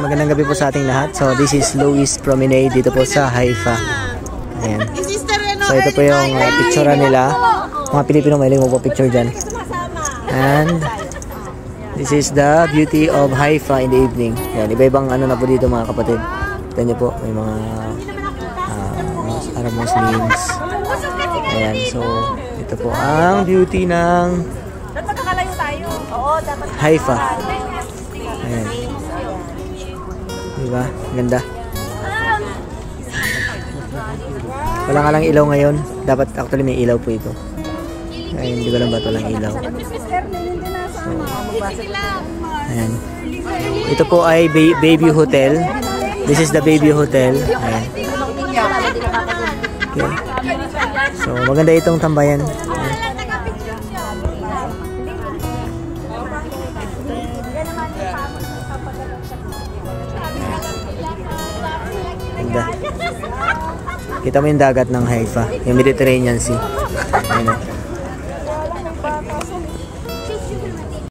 magandang gabi po sa ating lahat. So this is Louis Promenade dito po sa Haifa. Ayan. So ito po yung picture nila. Mga Pilipino mahilig magpa-picture dyan. And this is the beauty of Haifa in the evening. Ayan, iba-ibang ano na po dito mga kapatid. Ito nyo po, may mga Arab Muslims. Ayan, so ito po ang beauty ng Haifa. Ayan. Diba? Ganda. Wala nga lang ilaw ngayon. Dapat actually may ilaw po ito. Ay, hindi ko lang ba't walang ilaw. So, ayan. Ito po ay baby hotel. This is the baby hotel. Ayan. Okay. So, maganda itong tambayan. Ayan. Ganda. Kita mo yung dagat ng Haifa, yung Mediterranean Sea. Ayan.